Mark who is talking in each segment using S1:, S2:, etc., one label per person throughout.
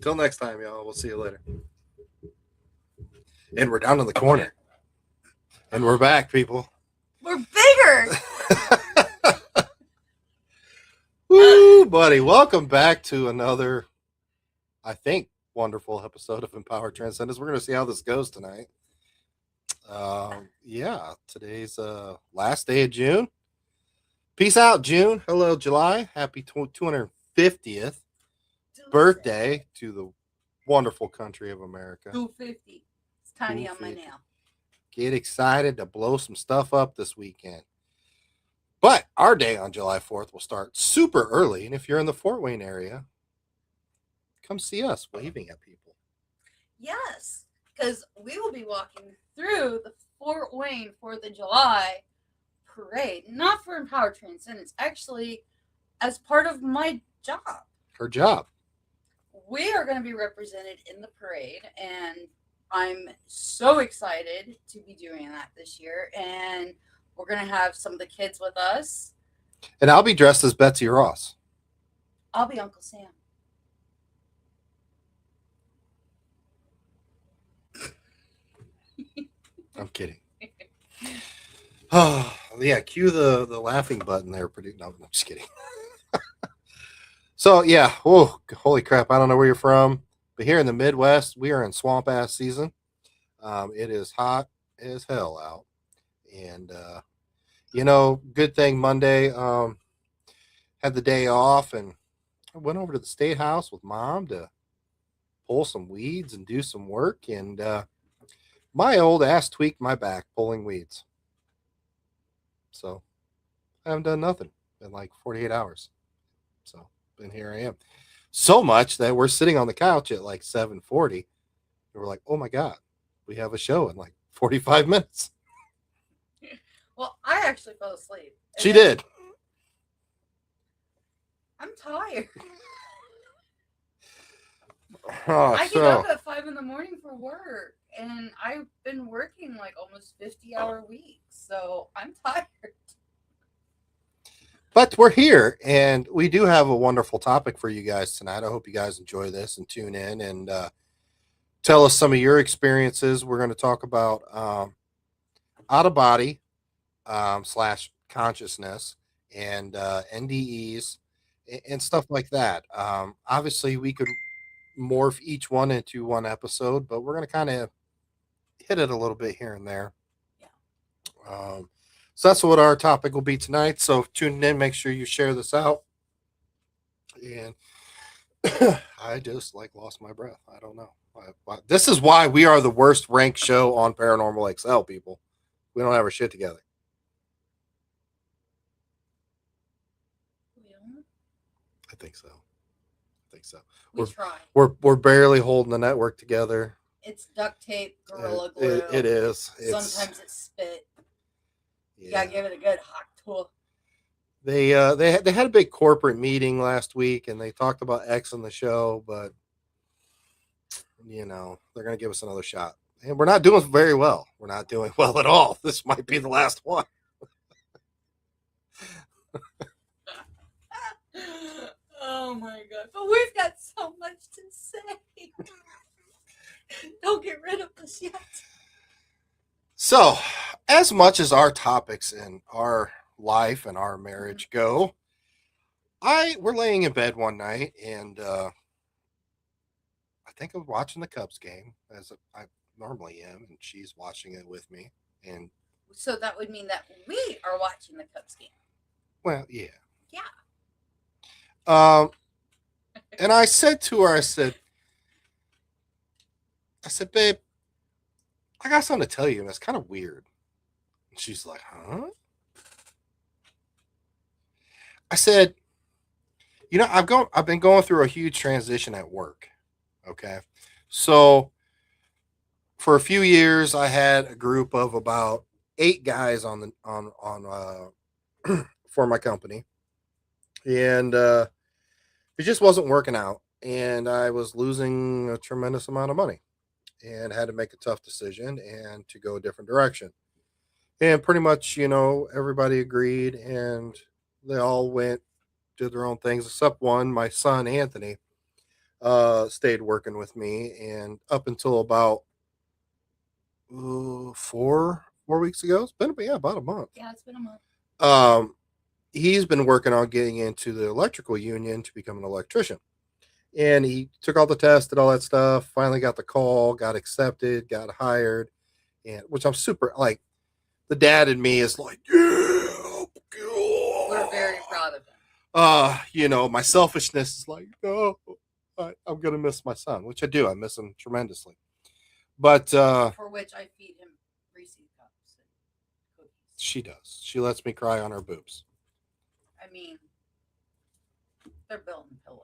S1: Till next time, y'all. We'll see you later. And we're down in the corner. And we're back, people.
S2: We're bigger.
S1: Woo, buddy. Welcome back to another, I think, wonderful episode of Empower Transcendence. We're going to see how this goes tonight. Today's last day of June. Peace out, June. Hello, July. Happy 250th birthday to the wonderful country of America.
S2: 250. It's tiny on my
S1: 250.
S2: nail.
S1: Get excited to blow some stuff up this weekend. But our day on July 4th will start super early. And if you're in the Fort Wayne area, come see us waving at people.
S2: Yes, because we will be walking through the Fort Wayne 4th of July parade. Not for Empower Transcendence, actually, as part of my job.
S1: Her job.
S2: We are going to be represented in the parade, and I'm so excited to be doing that this year. And we're going to have some of the kids with us.
S1: And I'll be dressed as Betsy Ross.
S2: I'll be Uncle Sam.
S1: I'm kidding. Oh, yeah, cue the laughing button there. No, I'm just kidding. So, yeah, oh, holy crap. I don't know where you're from, but here in the Midwest, we are in swamp-ass season. It is hot as hell out. And, good thing Monday had the day off, and I went over to the state house with Mom to pull some weeds and do some work. And my old ass tweaked my back pulling weeds. So I haven't done nothing in like 48 hours. So, and here I am. So much that we're sitting on the couch at like 7:40. And we're like, oh my God, we have a show in like 45 minutes.
S2: Well, I actually fell asleep.
S1: She did.
S2: I'm tired.
S1: Oh,
S2: I get up at 5 a.m. for work, and I've been working like almost 50-hour weeks, so I'm tired.
S1: But we're here, and we do have a wonderful topic for you guys tonight. I hope you guys enjoy this and tune in and tell us some of your experiences. We're going to talk about out of body / consciousness and NDEs and stuff like that. Obviously, we could morph each one into one episode, but we're going to kind of hit it a little bit here and there.
S2: Yeah.
S1: So that's what our topic will be tonight. So tune in, make sure you share this out. And I just lost my breath. I don't know. This is why we are the worst ranked show on Paranormal XL, people. We don't have our shit together. I think so.
S2: We try.
S1: We're barely holding the network together.
S2: It's duct tape, Gorilla Glue.
S1: It is.
S2: Sometimes it's spit. You gotta give it a good hot tool.
S1: They had a big corporate meeting last week, and they talked about X on the show, but they're gonna give us another shot, and we're not doing very well. We're not doing well at all. This might be the last one.
S2: Oh my God! But we've got so much to say. Don't get rid of us yet.
S1: So, as much as our topics in our life and our marriage go, we're laying in bed one night, and I think I was watching the Cubs game, as I normally am, and she's watching it with me. And
S2: so that would mean that we are watching the Cubs game.
S1: Well, yeah.
S2: Yeah.
S1: And I said to her, I said, babe, I got something to tell you, and it's kind of weird. And she's like, huh? I said, I've been going through a huge transition at work. Okay. So for a few years, I had a group of about 8 guys on for my company. And it just wasn't working out. And I was losing a tremendous amount of money and had to make a tough decision and to go a different direction. And pretty much, everybody agreed, and they all did their own things, except one, my son, Anthony. stayed working with me, and up until about 4 weeks ago, it's been about a month.
S2: Yeah, it's been a month.
S1: Um, he's been working on getting into the electrical union to become an electrician, and he took all the tests, did all that stuff. Finally, got the call, got accepted, got hired, and which I'm super like. The dad in me is like, yeah,
S2: We're very proud of him.
S1: my selfishness is like, no, I'm gonna miss my son, which I do. I miss him tremendously. But
S2: For which I feed him Reese's cups and cookies.
S1: she does. She lets me cry on her boobs.
S2: I mean, they're building pillows.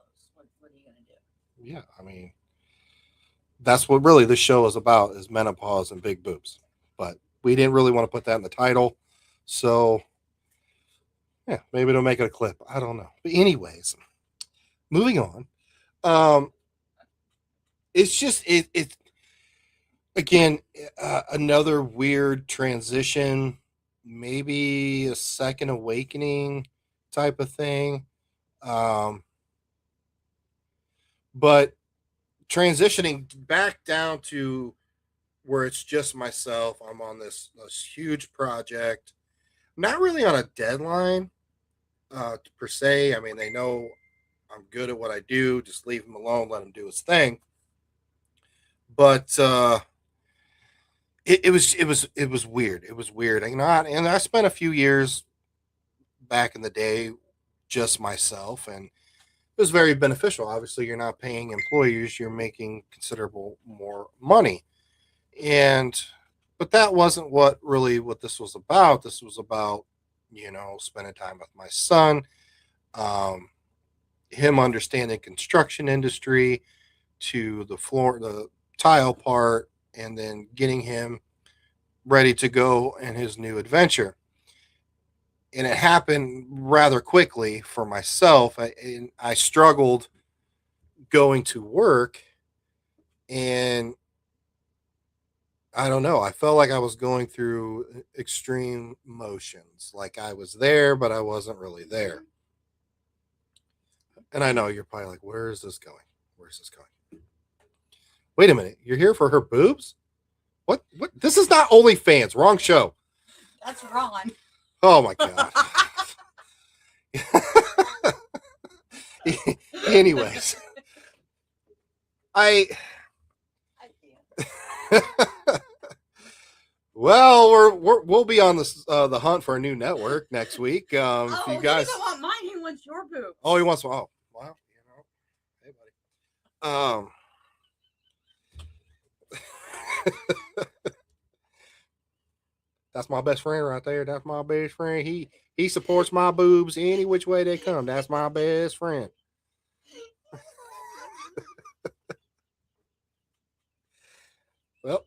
S2: What are you gonna do?
S1: Yeah, I mean, that's what really this show is about: is menopause and big boobs. But we didn't really want to put that in the title, so yeah, maybe it'll make it a clip. I don't know. But anyways, moving on. Um, it's just it again, another weird transition, maybe a second awakening type of thing. Um, but transitioning back down to where it's just myself, I'm on this huge project, not really on a deadline per se. I mean, they know I'm good at what I do, just leave him alone, let him do his thing. But it was weird. It was weird. And I spent a few years back in the day just myself, and it was very beneficial. Obviously, you're not paying employees; you're making considerable more money. And but that wasn't what this was about. This was about spending time with my son, um, him understanding construction industry to the tile part, and then getting him ready to go in his new adventure. And it happened rather quickly for myself. I struggled going to work, and I don't know. I felt like I was going through extreme motions. Like I was there, but I wasn't really there. And I know you're probably like, where is this going? Where's this going? Wait a minute. You're here for her boobs? What? What? This is not OnlyFans. Wrong show.
S2: That's Ron.
S1: Oh my God. Anyways, I well, we'll be on the hunt for a new network next week. If you guys,
S2: he doesn't want mine. He wants your boobs.
S1: oh, he wants. Oh, well, hey, buddy. That's my best friend right there. That's my best friend. He supports my boobs any which way they come. That's my best friend. Well,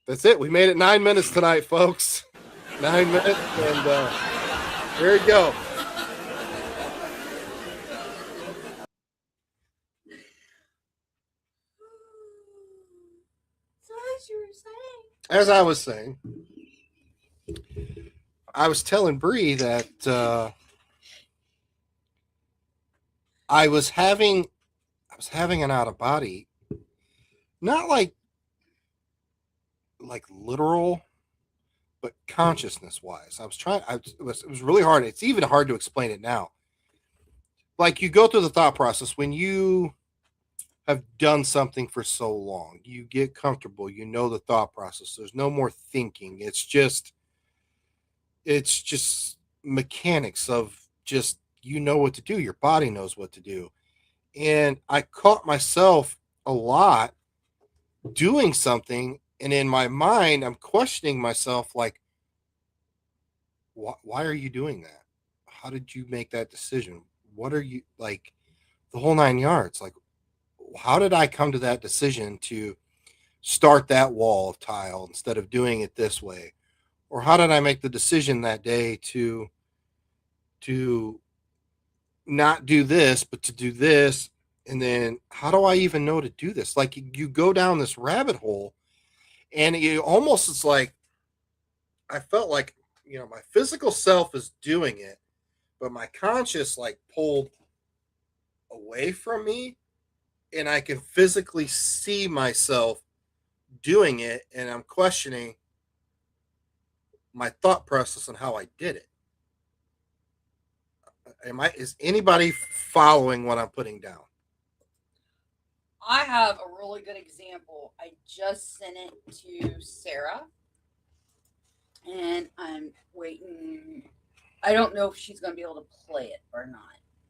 S1: that's it. We made it 9 minutes tonight, folks. 9 minutes, and there you go.
S2: So as you were saying.
S1: As I was saying, I was telling Bree that I was having an out of body, not like literal, but consciousness wise. I was trying. It was really hard. It's even hard to explain it now. Like you go through the thought process when you have done something for so long, you get comfortable. You know the thought process. There's no more thinking. It's just mechanics of just what to do. Your body knows what to do. And I caught myself a lot doing something, and in my mind I'm questioning myself like, why are you doing that? How did you make that decision? What are you like, the whole 9 yards? Like, how did I come to that decision to start that wall of tile instead of doing it this way? Or how did I make the decision that day to not do this, but to do this? And then how do I even know to do this? Like you go down this rabbit hole, and it's like I felt like my physical self is doing it, but my conscious like pulled away from me, and I can physically see myself doing it, and I'm questioning my thought process on how I did it. Is anybody following what I'm putting down?
S2: I have a really good example. I just sent it to Sarah, and I'm waiting. I don't know if she's going to be able to play it or not.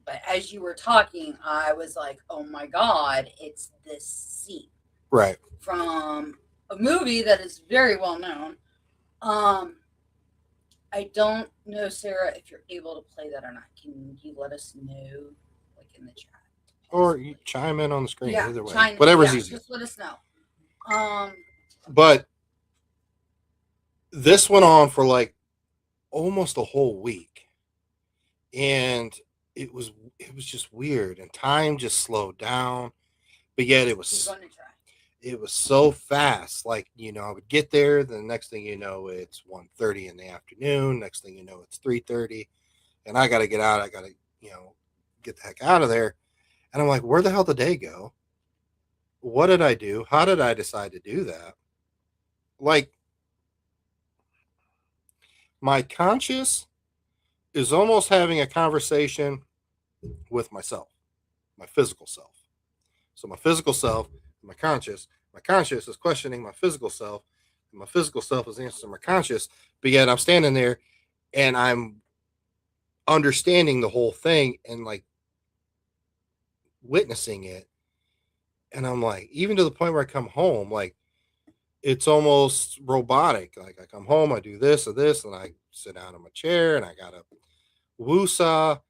S2: But as you were talking, I was like, oh my God, it's this scene.
S1: Right.
S2: From a movie that is very well known. I don't know, Sarah, if you're able to play that or not. Can you let us know, like in the chat?
S1: Or you chime in on the screen,
S2: Yeah,
S1: either way. Whatever's easier.
S2: Just let us know.
S1: But this went on for like almost a whole week. And it was just weird. And time just slowed down. But yet it was so fast. Like, I would get there, the next thing you know, it's 1:30 in the afternoon. Next thing you know, it's 3:30. And I gotta get out. I gotta, get the heck out of there. And I'm like, where the hell did the day go? What did I do? How did I decide to do that? Like, my conscious is almost having a conversation with myself, my physical self. So my physical self, my conscious is questioning my physical self, and my physical self is answering my conscious. But yet I'm standing there and I'm understanding the whole thing and like witnessing it. And I'm like, even to the point where I come home, like it's almost robotic. Like I come home, I do this or this, and I sit down in my chair and I got a woosah.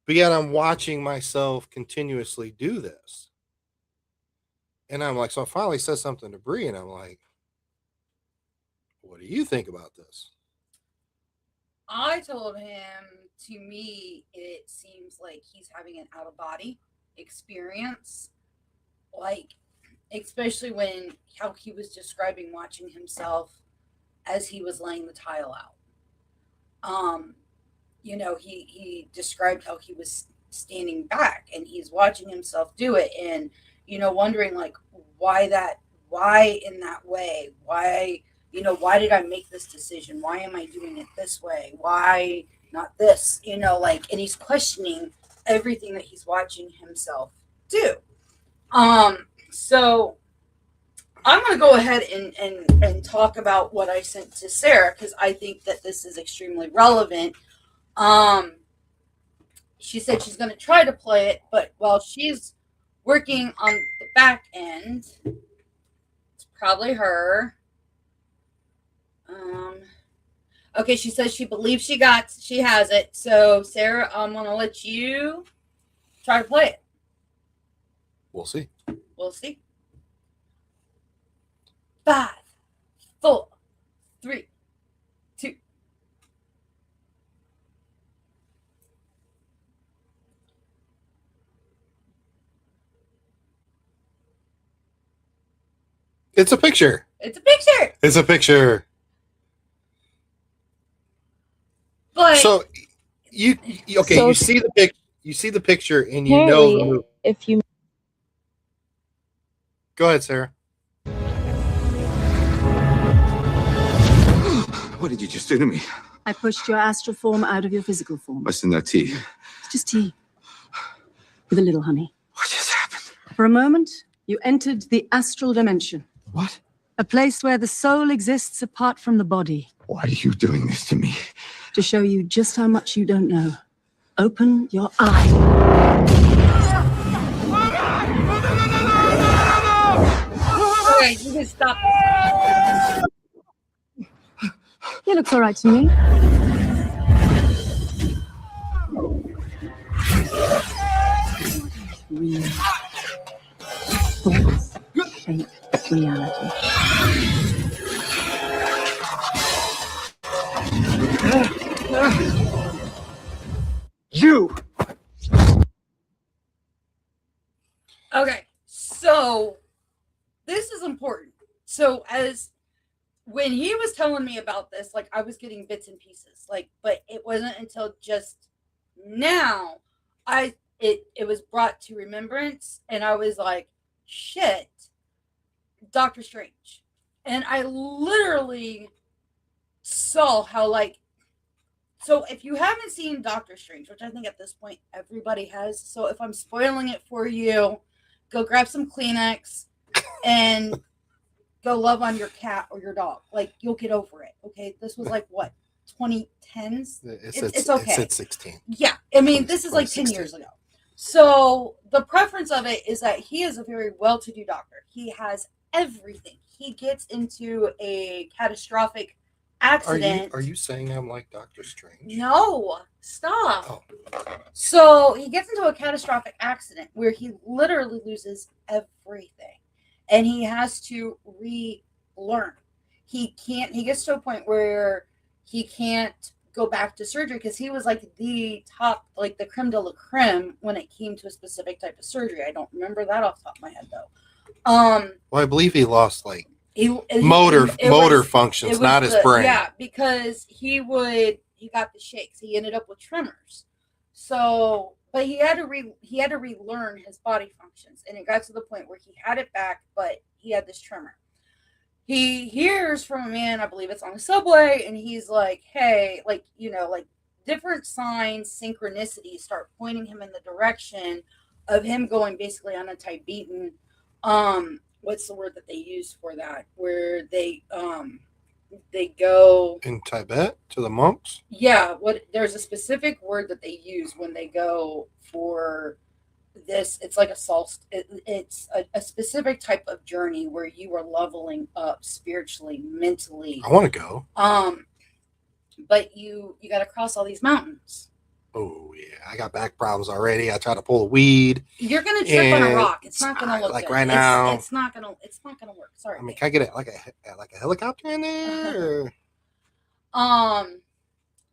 S1: But yet I'm watching myself continuously do this. And I'm like, so I finally said something to Bree, and I'm like, what do you think about this?
S2: I told him, to me, it seems like he's having an out of body experience. Like, especially when how he was describing watching himself as he was laying the tile out. He described how he was standing back and he's watching himself do it, and wondering like why in that way, why did I make this decision, why am I doing it this way, why not this, and he's questioning everything that he's watching himself do. So I'm going to go ahead and talk about what I sent to Sarah, because I think that this is extremely relevant. She said she's going to try to play it, but while she's working on the back end, it's probably her. Okay, she says she believes she has it. So Sarah, I'm going to let you try to play it.
S1: We'll see.
S2: 5, 4, 3, 2.
S1: It's a picture.
S2: But
S1: so you see the picture. You see the picture, and you know the movie.
S3: If you
S1: go ahead, Sarah.
S4: What did you just do to me?
S3: I pushed your astral form out of your physical form.
S4: What's in that tea?
S3: It's just tea. With a little honey.
S4: What just happened?
S3: For a moment, you entered the astral dimension.
S4: What?
S3: A place where the soul exists apart from the body.
S4: Why are you doing this to me?
S3: To show you just how much you don't know. Open your eye.
S2: Okay, you can stop.
S3: He looks all right to me. Real thoughts shape reality.
S4: You!
S2: Okay, so this is important. So when he was telling me about this, like I was getting bits and pieces, but it wasn't until just now it was brought to remembrance, and I was like, shit, Doctor Strange. And I literally saw how, like, so if you haven't seen Doctor Strange, which I think at this point everybody has, so if I'm spoiling it for you, go grab some Kleenex and go love on your cat or your dog. Like, you'll get over it. Okay, this was like what, 2010s? It's okay.
S1: It's 16.
S2: Yeah, I mean, this is like 10 years ago. So the preference of it is that he is a very well-to-do doctor. He has everything. He gets into a catastrophic accident.
S1: Are you saying I'm like Doctor Strange?
S2: No, stop.
S1: Oh.
S2: So he gets into a catastrophic accident where he literally loses everything, and he has to relearn. He gets to a point where he can't go back to surgery because he was like the top, like the creme de la creme when it came to a specific type of surgery. I don't remember that off the top of my head though.
S1: Well, I believe he lost like
S2: it
S1: motor functions, not his brain.
S2: Yeah, because he got the shakes. He ended up with tremors. So, but he had to relearn his body functions, and it got to the point where he had it back, but he had this tremor. He hears from a man, I believe it's on the subway, and he's like, hey, like, like different signs, synchronicities start pointing him in the direction of him going basically on a Tibetan, what's the word that they use for that? Where they go
S1: in Tibet to the monks?
S2: Yeah, there's a specific word that they use when they go for this. It's like it's a specific type of journey where you are leveling up spiritually, mentally.
S1: I want to go.
S2: But you got to cross all these mountains.
S1: Oh yeah, I got back problems already. I try to pull a weed.
S2: You're gonna trip on a rock. It's not gonna look
S1: like
S2: good.
S1: Right now.
S2: It's not gonna work. Sorry.
S1: I mean, can I get it like a helicopter in there?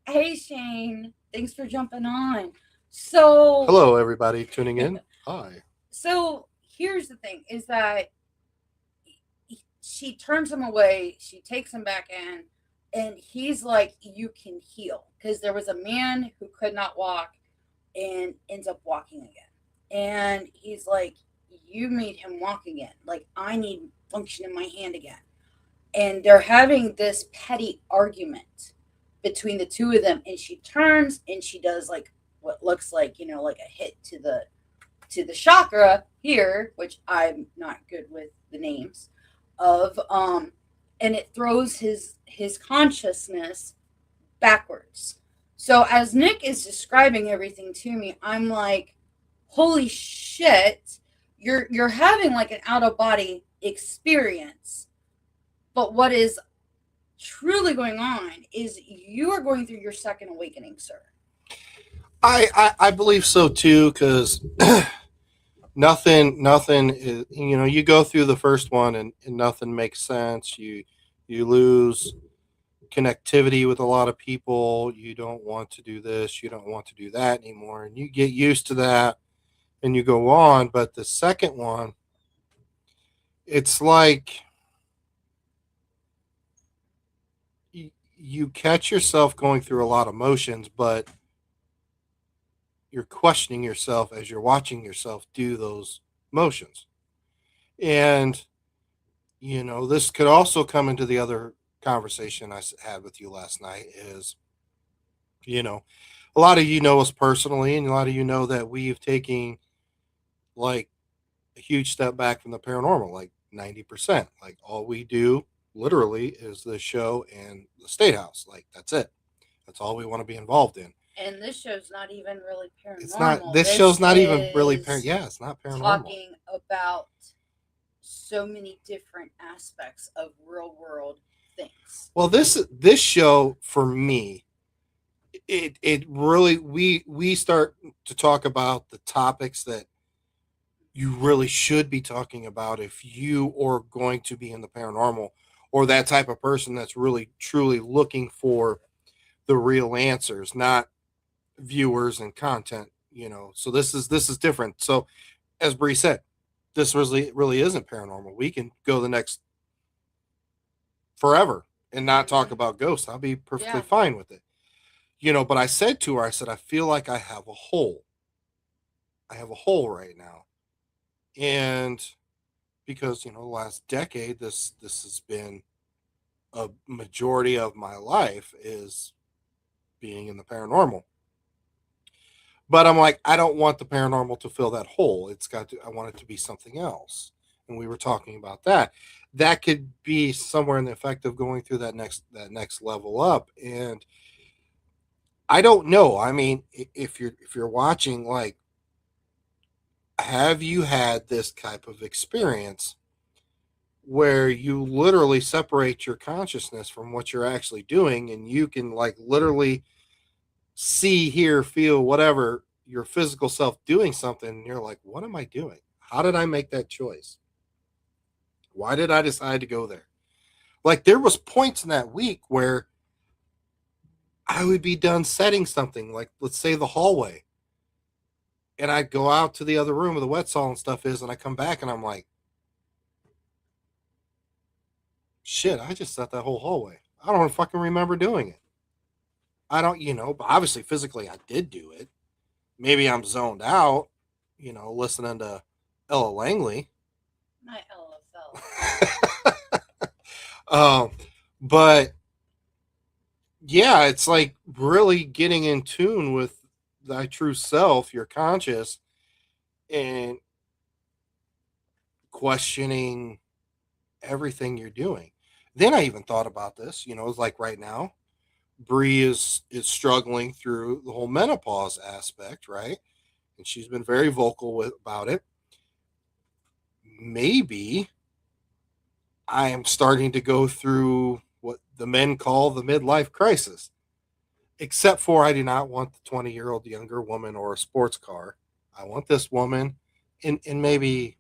S2: Hey Shane, thanks for jumping on. So
S1: hello everybody tuning in. Hi.
S2: So here's the thing: is that she turns him away. She takes him back in. And he's like, you can heal. Because there was a man who could not walk and ends up walking again. And he's like, you made him walk again. Like, I need function in my hand again. And they're having this petty argument between the two of them. And she turns and she does like what looks like, like a hit to the chakra here, which I'm not good with the names of, and it throws his consciousness backwards. So as Nick is describing everything to me, I'm like, holy shit, you're having like an out of body experience. But what is truly going on is you are going through your second awakening, sir.
S1: I believe so too, because nothing is, you go through the first one and nothing makes sense. You lose connectivity with a lot of people. You don't want to do this, you don't want to do that anymore, and you get used to that and you go on. But the second one, it's like you catch yourself going through a lot of motions, but you're questioning yourself as you're watching yourself do those motions. And this could also come into the other conversation I had with you last night is, a lot of you know us personally, and a lot of you know that we've taken like a huge step back from the paranormal, like 90%. Like all we do literally is the show and the State House. Like that's it. That's all we want to be involved in.
S2: And this show's not even really paranormal.
S1: It's not. This show's not even really Yeah, it's not paranormal.
S2: Talking about so many different aspects of real world things.
S1: Well, this show for me, it really we start to talk about the topics that you really should be talking about if you are going to be in the paranormal, or that type of person that's really truly looking for the real answers, not viewers and content. So this is different. So as Bree said, this really isn't paranormal. We can go the next forever and not talk about ghosts. I'll be perfectly fine with it. But I said to her, I said, I feel like I have a hole I have a hole right now. And because, the last decade, this has been a majority of my life is being in the paranormal. But I'm like, I don't want the paranormal to fill that hole. I want it to be something else. And we were talking about that. That could be somewhere in the effect of going through that next level up. And I don't know. I mean, if you're watching, like, have you had this type of experience where you literally separate your consciousness from what you're actually doing, and you can, like, literally see, hear, feel, whatever, your physical self doing something, and you're like, what am I doing? How did I make that choice? Why did I decide to go there? Like, there was points in that week where I would be done setting something, like, let's say the hallway, and I'd go out to the other room where the wet saw and stuff is, and I come back and I'm like, shit, I just set that whole hallway. I don't fucking remember doing it. I don't, but obviously physically I did do it. Maybe I'm zoned out, listening to Ella Langley.
S2: Not LFL.
S1: um, but yeah, it's like really getting in tune with thy true self, your conscious, and questioning everything you're doing. Then I even thought about this, it's like right now, Bree is struggling through the whole menopause aspect, right? And she's been very vocal about it. Maybe I am starting to go through what the men call the midlife crisis. Except for I do not want the 20-year-old younger woman or a sports car. I want this woman in maybe,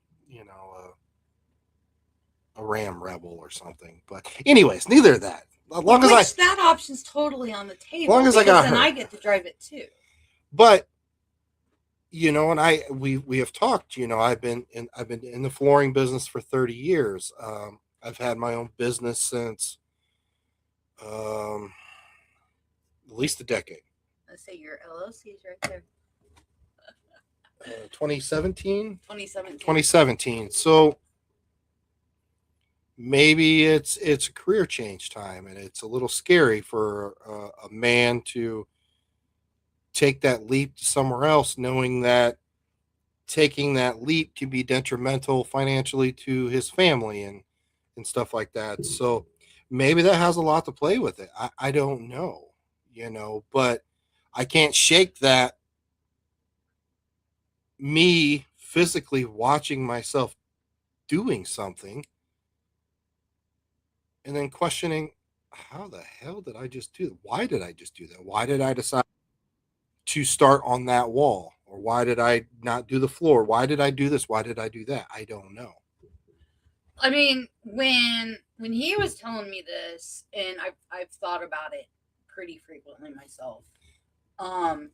S1: a Ram Rebel or something. But anyways, neither of that. As long as
S2: Which that option's totally on the table.
S1: Long as I got
S2: then
S1: her.
S2: I get to drive it too.
S1: But and we have talked. I've been in the flooring business for 30 years. I've had my own business since at least a decade.
S2: Let's say your LLC is right there.
S1: 2017.
S2: 2017.
S1: 2017. So maybe it's a career change time, and it's a little scary for a man to take that leap to somewhere else, knowing that taking that leap can be detrimental financially to his family and stuff like that. So maybe that has a lot to play with it. I don't know, but I can't shake that me physically watching myself doing something and then questioning, how the hell did I just do that? Why did I just do that? Why did I decide to start on that wall? Or why did I not do the floor? Why did I do this? Why did I do that? I don't know.
S2: I mean, when he was telling me this, and I've thought about it pretty frequently myself.
S1: Pause.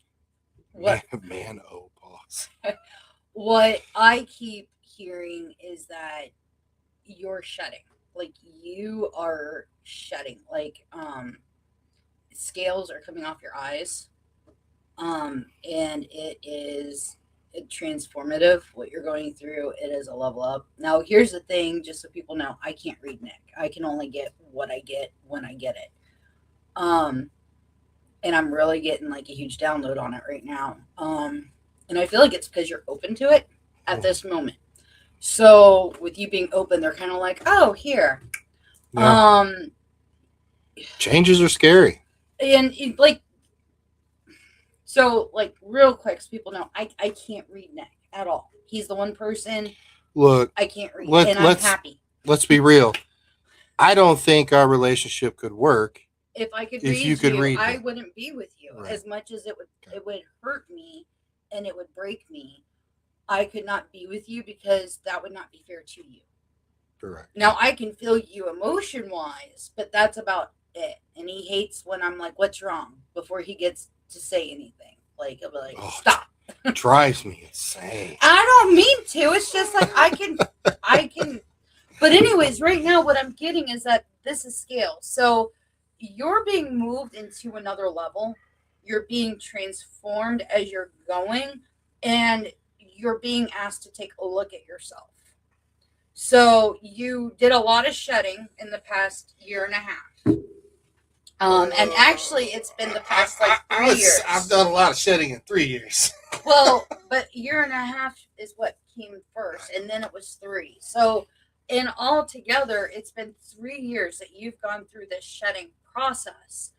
S2: What I keep hearing is that you're shutting. Like, you are shutting. Like, scales are coming off your eyes. And it is transformative what you're going through. It is a level up. Now, here's the thing, just so people know, I can't read Nick. I can only get what I get when I get it. And I'm really getting like a huge download on it right now. And I feel like it's because you're open to it at this moment. So with you being open, they're kind of like, oh, here.
S1: Yeah. Changes are scary.
S2: And like, so like real quick, so people know, I can't read Nick at all. He's the one person.
S1: Look,
S2: I can't read, and I'm happy.
S1: Let's be real. I don't think our relationship could work.
S2: If I could
S1: if
S2: read
S1: you could read
S2: I
S1: me.
S2: wouldn't be with you.
S1: Right.
S2: As much as it would hurt me and it would break me. I could not be with you because that would not be fair to you.
S1: Correct.
S2: Now I can feel you emotion wise, but that's about it. And he hates when I'm like, "What's wrong?" before he gets to say anything. Like, I'll be like, "Stop."
S1: It drives me insane.
S2: I don't mean to. It's just like I can. But anyways, right now what I'm getting is that this is scale. So you're being moved into another level. You're being transformed as you're going, and you're being asked to take a look at yourself. So you did a lot of shedding in the past year and a half. And actually, it's been the past like 3 years.
S1: I've done a lot of shedding in 3 years.
S2: Well, but year and a half is what came first, and then it was 3. So, in all together, it's been 3 years that you've gone through this shedding process,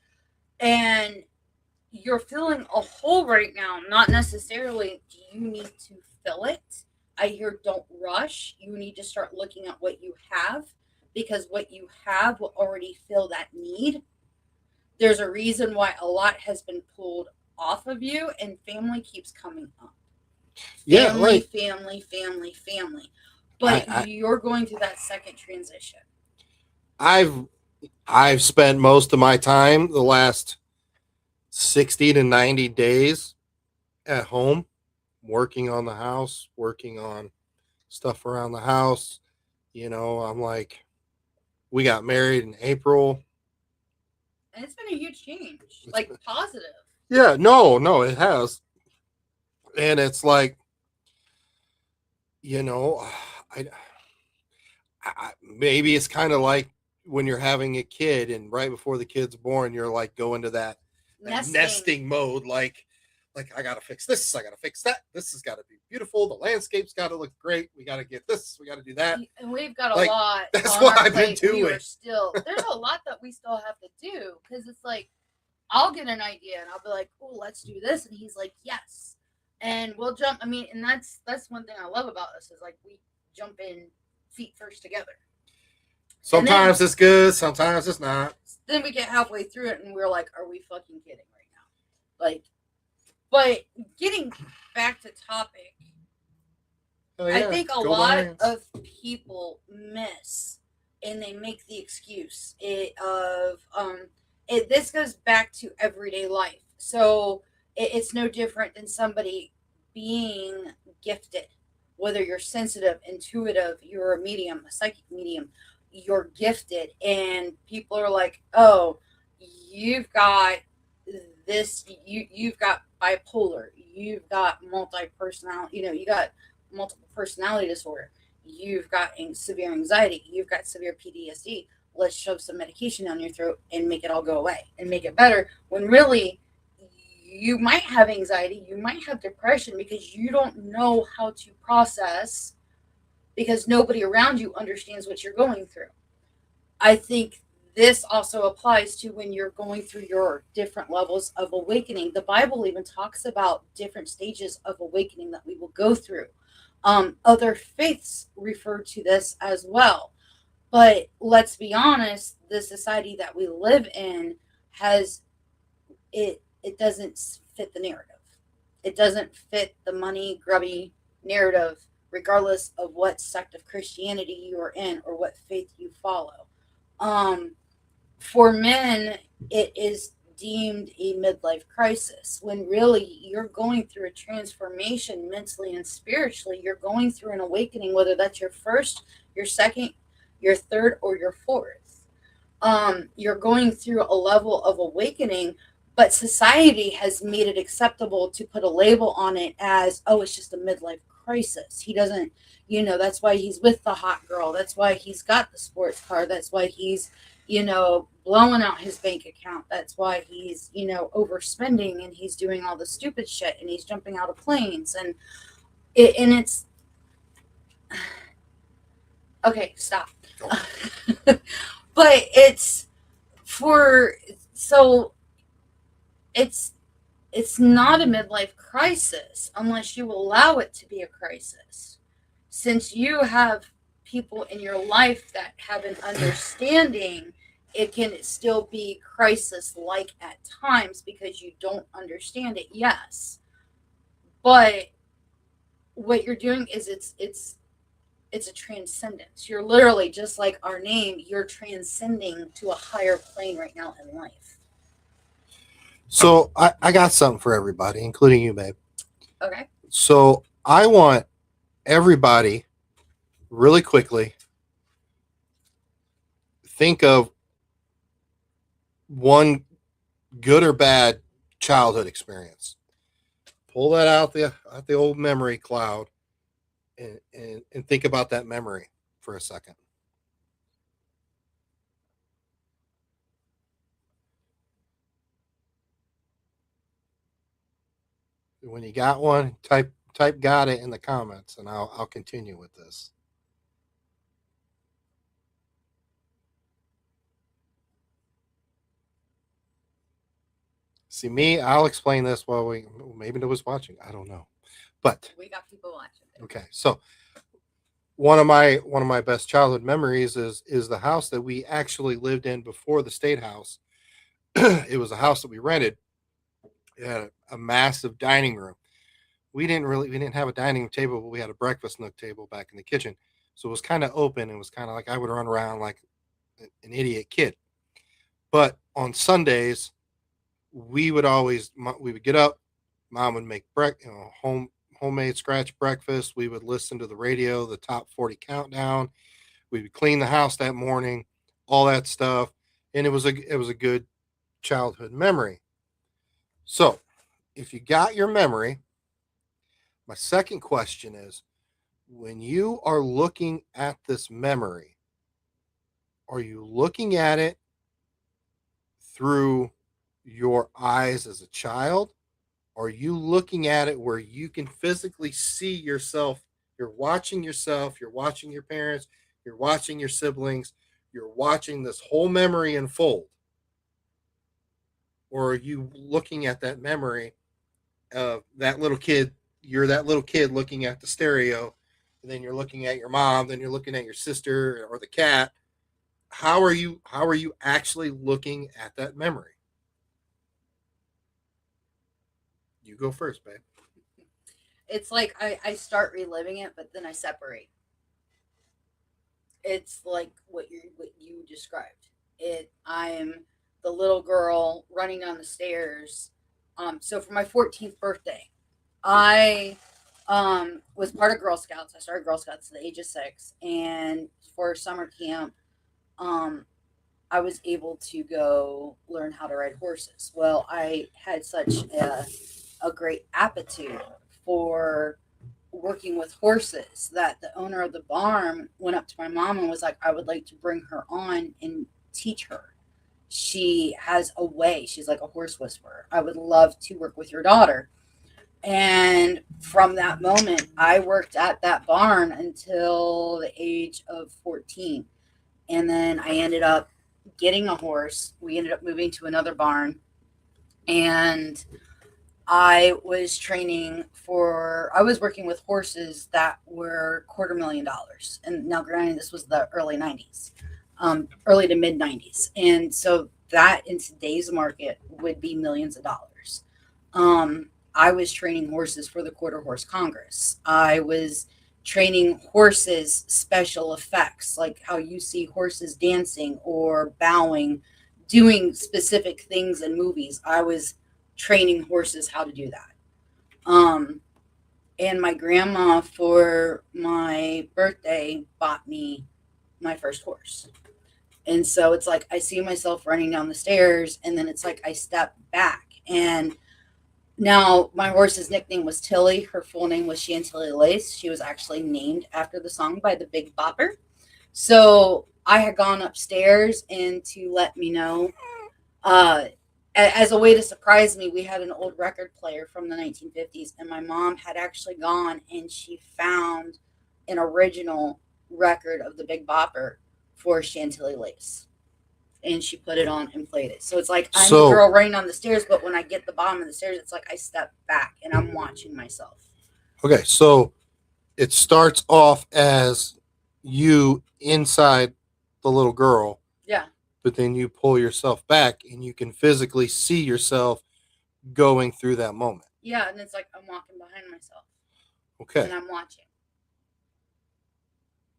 S2: and you're feeling a hole right now. Not necessarily do you need to fill it. I hear don't rush. You need to start looking at what you have, because what you have will already fill that need. There's a reason why a lot has been pulled off of you, and family keeps coming up.
S1: Yeah,
S2: Family,
S1: right.
S2: family. But you're going through that second transition.
S1: I've spent most of my time the last 60 to 90 days at home, working on the house, working on stuff around the house. I'm like, we got married in April.
S2: And it's been a huge change, like positive.
S1: Yeah, no, it has. And it's like, I maybe it's kind of like when you're having a kid and right before the kid's born, you're like go into that nesting mode. Like I got to fix this. I got to fix that. This has got to be beautiful. The landscape's got to look great. We got to get this. We got to do that.
S2: And we've got a lot.
S1: That's what I've been doing.
S2: There's a lot that we still have to do, because it's like, I'll get an idea and I'll be like, oh, let's do this. And he's like, yes. And we'll jump. I mean, and that's one thing I love about us is like we jump in feet first together.
S1: Sometimes it's good. Sometimes it's not.
S2: Then we get halfway through it and we're like, are we fucking kidding right now? Like, but getting back to topic, I think a lot of people miss and they make the excuse this goes back to everyday life. So it's no different than somebody being gifted, whether you're sensitive, intuitive, you're a medium, a psychic medium, you're gifted, and people are like, oh, you've got this, you've got bipolar, you've got multi-personality, you got multiple personality disorder, you've got severe anxiety, you've got severe PTSD. Let's shove some medication down your throat and make it all go away and make it better, when really you might have anxiety, you might have depression, because you don't know how to process, because nobody around you understands what you're going through. I think this also applies to when you're going through your different levels of awakening. The Bible even talks about different stages of awakening that we will go through. Other faiths refer to this as well. But let's be honest, the society that we live in it doesn't fit the narrative. It doesn't fit the money grubby narrative, regardless of what sect of Christianity you are in or what faith you follow. For men, it is deemed a midlife crisis, when really you're going through a transformation mentally and spiritually. You're going through an awakening, whether that's your first, your second, your third, or your fourth. You're going through a level of awakening, but society has made it acceptable to put a label on it as, oh, it's just a midlife crisis. He doesn't, that's why he's with the hot girl. That's why he's got the sports car. That's why he's, blowing out his bank account. That's why he's, overspending, and he's doing all the stupid shit, and he's jumping out of planes. And it's, okay, stop. But it's not a midlife crisis unless you allow it to be a crisis. Since you have people in your life that have an understanding, it can still be crisis-like at times because you don't understand it, yes. But what you're doing is it's a transcendence. You're literally, just like our name, you're transcending to a higher plane right now in life.
S1: So I got something for everybody, including you, babe.
S2: Okay.
S1: So I want everybody really quickly think of one good or bad childhood experience. Pull that out the old memory cloud and think about that memory for a second. When you got one, type got it in the comments, and I'll continue with this. See me, I'll explain this while maybe nobody's watching. I don't know, but
S2: We got people watching.
S1: okay. So one of my best childhood memories is the house that we actually lived in before the state house. It was a house that we rented. It had a massive dining room. We didn't have a dining table, but we had a breakfast nook table back in the kitchen. So it was kind of open. It was kind of like I would run around like an idiot kid. But on Sundays, we would get up. Mom would make homemade scratch breakfast. We would listen to the radio, the top 40 countdown. We would clean the house that morning, all that stuff, and it was a good childhood memory. So, if you got your memory, my second question is, when you are looking at this memory, are you looking at it through your eyes as a child? Are you looking at it where you can physically see yourself? You're watching yourself, you're watching your parents, you're watching your siblings, you're watching this whole memory unfold. Or are you looking at that memory of that little kid? You're that little kid looking at the stereo, and then you're looking at your mom, then you're looking at your sister or the cat. How are you actually looking at that memory? You go first, babe.
S2: It's like I start reliving it, but then I separate. It's like what you described. I'm the little girl running down the stairs. So for my 14th birthday, I was part of Girl Scouts. I started Girl Scouts at the age of 6, and for summer camp, um, I was able to go learn how to ride horses. Well, I had such a great aptitude for working with horses that the owner of the barn went up to my mom and was like, I would like to bring her on and teach her. She has a way. She's like a horse whisperer. I would love to work with your daughter. And from that moment, I worked at that barn until the age of 14. And then I ended up getting a horse. We ended up moving to another barn. And I was working with horses that were $250,000. And now, granted, this was the early 90s, early to mid 90s. And so that in today's market would be millions of dollars. I was training horses for the Quarter Horse Congress. I was training horses special effects, like how you see horses dancing or bowing, doing specific things in movies. I was training horses how to do that. And my grandma for my birthday bought me my first horse. And so it's like I see myself running down the stairs, and then it's like I step back. And now my horse's nickname was Tilly. Her full name was Chantilly Lace. She was actually named after the song by the Big Bopper. So I had gone upstairs, and to let me know, as a way to surprise me, we had an old record player from the 1950s, and my mom had actually gone and she found an original record of the Big Bopper for Chantilly Lace. And she put it on and played it. So it's like I'm the girl running on the stairs, but when I get the bottom of the stairs, it's like I step back and I'm watching myself.
S1: Okay, so it starts off as you inside the little girl.
S2: Yeah.
S1: But then you pull yourself back and you can physically see yourself going through that moment.
S2: Yeah, and it's like I'm walking behind myself.
S1: Okay.
S2: And I'm watching.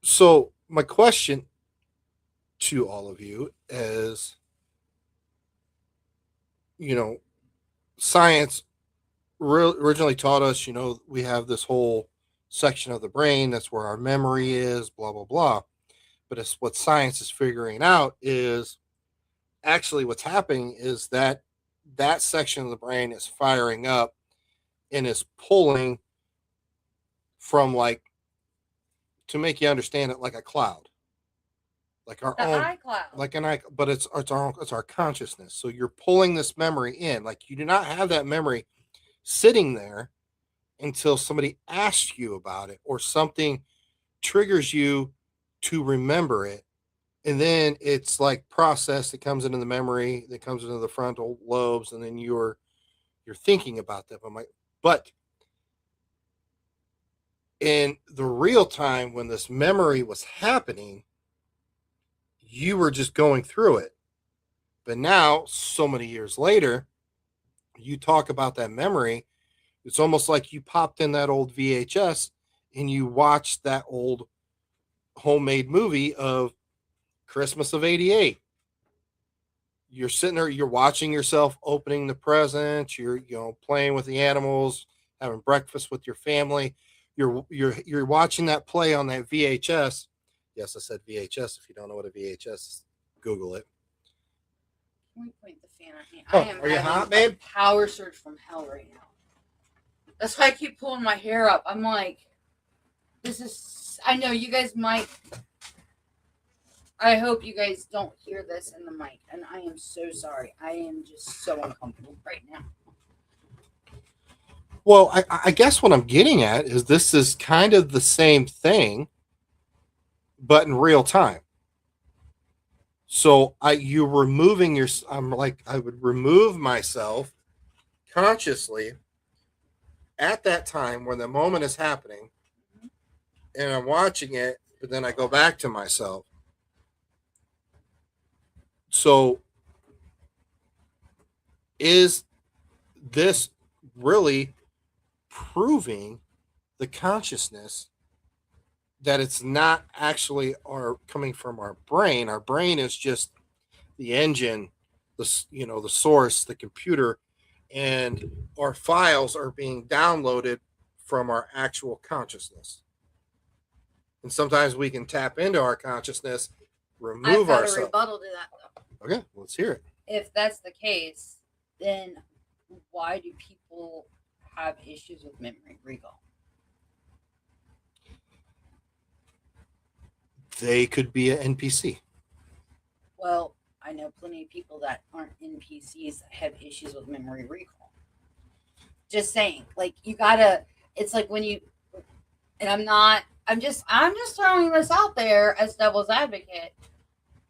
S1: So my question to all of you is, science originally taught us, we have this whole section of the brain, that's where our memory is, blah, blah, blah. But it's what science is figuring out is actually what's happening is that section of the brain is firing up and is pulling from like to make you understand it, like a cloud, like our
S2: The
S1: own,
S2: iCloud.
S1: like an icon, but it's our consciousness. So you're pulling this memory in. Like you do not have that memory sitting there until somebody asks you about it or something triggers you to remember it. And then it's like processed. It comes into the memory, that comes into the frontal lobes, and then you're thinking about that. But in the real time when this memory was happening, you were just going through it. But now, so many years later, you talk about that memory. It's almost like you popped in that old VHS and you watched that old homemade movie of Christmas of '88. You're sitting there, you're watching yourself opening the presents, you're playing with the animals, having breakfast with your family. You're watching that play on that VHS. Yes, I said VHS. If you don't know what a VHS is, Google it.
S2: Can we point the fan at me?
S1: Oh,
S2: I am
S1: are you
S2: having
S1: hot,
S2: a
S1: babe?
S2: power surge from hell right now. That's why I keep pulling my hair up. I'm like, this is. I know you guys might. I hope you guys don't hear this in the mic, and I am so sorry. I am just so uncomfortable right now.
S1: Well, I guess what I'm getting at is this is kind of the same thing, but in real time. So you're removing your. I'm like I would remove myself consciously at that time when the moment is happening, and I'm watching it, but then I go back to myself. So is this really proving the consciousness that it's not actually our coming from our brain? Our brain is just the engine, the source, the computer, and our files are being downloaded from our actual consciousness. And sometimes we can tap into our consciousness, remove
S2: I've got
S1: ourselves.
S2: a rebuttal to that, though.
S1: Okay, let's hear it.
S2: If that's the case, then why do people have issues with memory recall?
S1: They could be an NPC.
S2: Well, I know plenty of people that aren't NPCs that have issues with memory recall. Just saying, like you gotta. It's like when you, and I'm just throwing this out there as devil's advocate.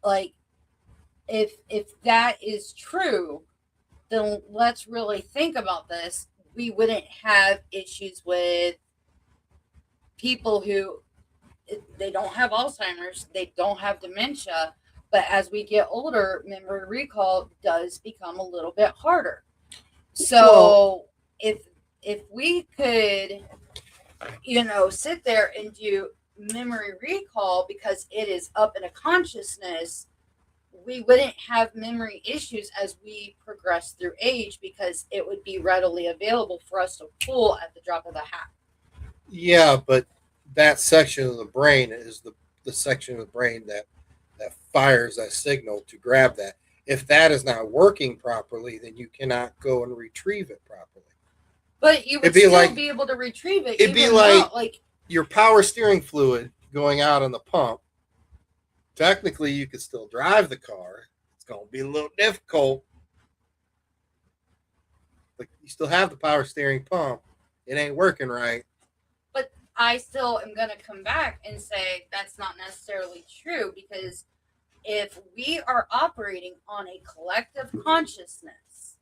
S2: Like, if that is true, then let's really think about this. We wouldn't have issues with people who they don't have Alzheimer's, they don't have dementia, but as we get older, memory recall does become a little bit harder. So if we could, sit there and do memory recall because it is up in a consciousness, we wouldn't have memory issues as we progress through age because it would be readily available for us to pull at the drop of the hat.
S1: Yeah, but that section of the brain is the section of the brain that fires that signal to grab that. If that is not working properly, then you cannot go and retrieve it properly.
S2: But you would still be able to retrieve it.
S1: It'd be like your power steering fluid going out on the pump. Technically, you could still drive the car. It's going to be a little difficult. But you still have the power steering pump. It ain't working right.
S2: But I still am going to come back and say that's not necessarily true because if we are operating on a collective consciousness,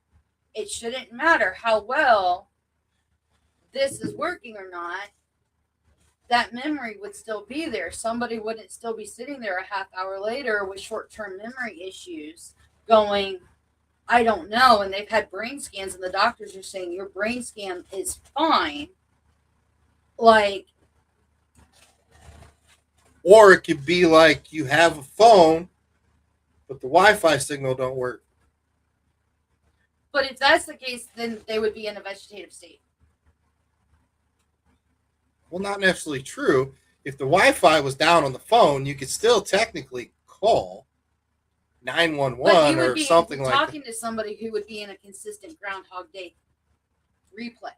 S2: it shouldn't matter how well this is working or not. That memory would still be there. Somebody wouldn't still be sitting there a half hour later with short-term memory issues going, I don't know. And they've had brain scans and the doctors are saying your brain scan is fine. Like,
S1: or it could be like you have a phone, but the Wi-Fi signal don't work.
S2: But if that's the case, then they would be in a vegetative state.
S1: Well, not necessarily true. If the Wi-Fi was down on the phone, you could still technically call 911 or something like that.
S2: Talking to somebody who would be in a consistent Groundhog Day replay.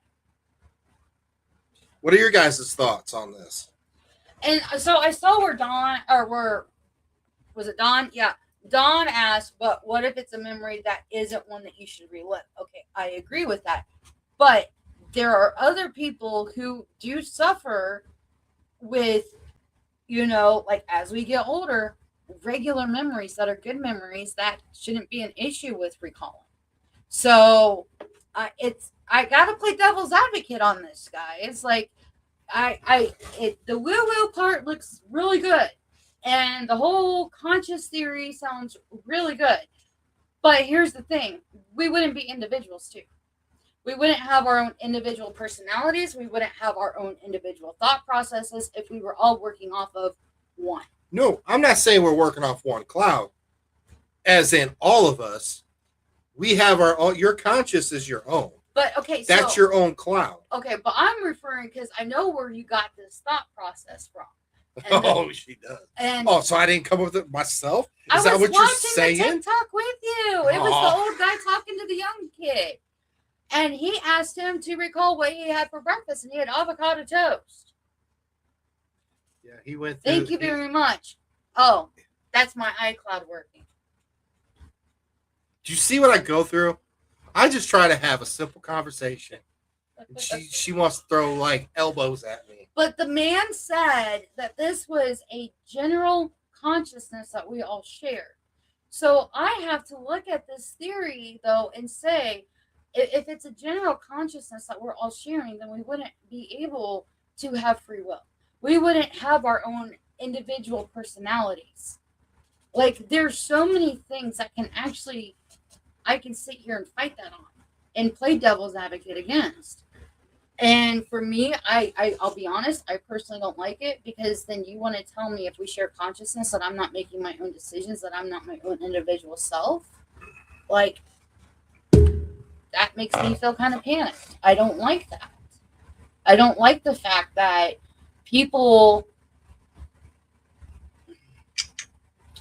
S1: What are your guys' thoughts on this?
S2: And so I saw where was it Dawn? Yeah. Dawn asked, but what if it's a memory that isn't one that you should relive? Okay, I agree with that. But there are other people who do suffer with, like as we get older, regular memories that are good memories that shouldn't be an issue with recalling. So I gotta play devil's advocate on this, guys. Like the woo woo part looks really good, and the whole conscious theory sounds really good. But here's the thing: we wouldn't be individuals too. We wouldn't have our own individual personalities. We wouldn't have our own individual thought processes if we were all working off of one.
S1: No, I'm not saying we're working off one cloud. As in all of us, we have our own. Your conscious is your own.
S2: But okay,
S1: that's your own cloud.
S2: Okay, but I'm referring because I know where you got this thought process from.
S1: She does.
S2: And
S1: so I didn't come up with it myself?
S2: Is
S1: that what you're saying?
S2: The TikTok with you. It was the old guy talking to the young kid. And he asked him to recall what he had for breakfast, and he had avocado toast.
S1: Yeah, he went through.
S2: Thank you very much. Oh, that's my iCloud working.
S1: Do you see what I go through? I just try to have a simple conversation. She wants to throw like elbows at me.
S2: But the man said that this was a general consciousness that we all share. So I have to look at this theory though and say, if it's a general consciousness that we're all sharing, then we wouldn't be able to have free will. We wouldn't have our own individual personalities. Like there's so many things that I can sit here and fight that on and play devil's advocate against. And for me, I'll be honest, I personally don't like it because then you want to tell me if we share consciousness that I'm not making my own decisions, that I'm not my own individual self. Like, that makes me feel kind of panicked. I don't like that. I don't like the fact that people,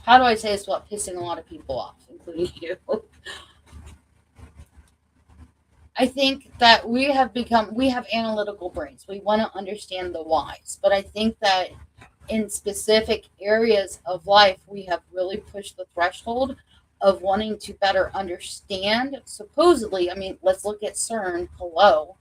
S2: how do I say this without pissing a lot of people off, including you? I think that we have analytical brains. We want to understand the whys. But I think that in specific areas of life, we have really pushed the threshold of wanting to better understand. Supposedly, I mean, let's look at CERN. Hello.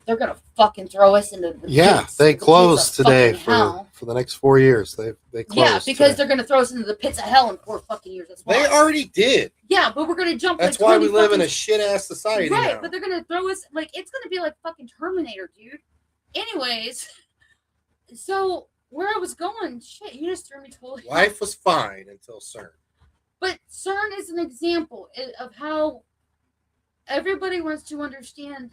S2: They're going to fucking throw us into the pits.
S1: They closed today for the next 4 years. They closed.
S2: Yeah, because they're going to throw us into the pits of hell in 4 fucking years. That's why.
S1: They already did.
S2: Yeah, but we're going to jump.
S1: That's why we live in a shit-ass society
S2: right,
S1: now.
S2: But they're going to throw us, like, it's going to be like fucking Terminator, dude. Anyways, so where I was going, shit, you just threw me totally.
S1: Life was fine until CERN.
S2: But CERN is an example of how everybody wants to understand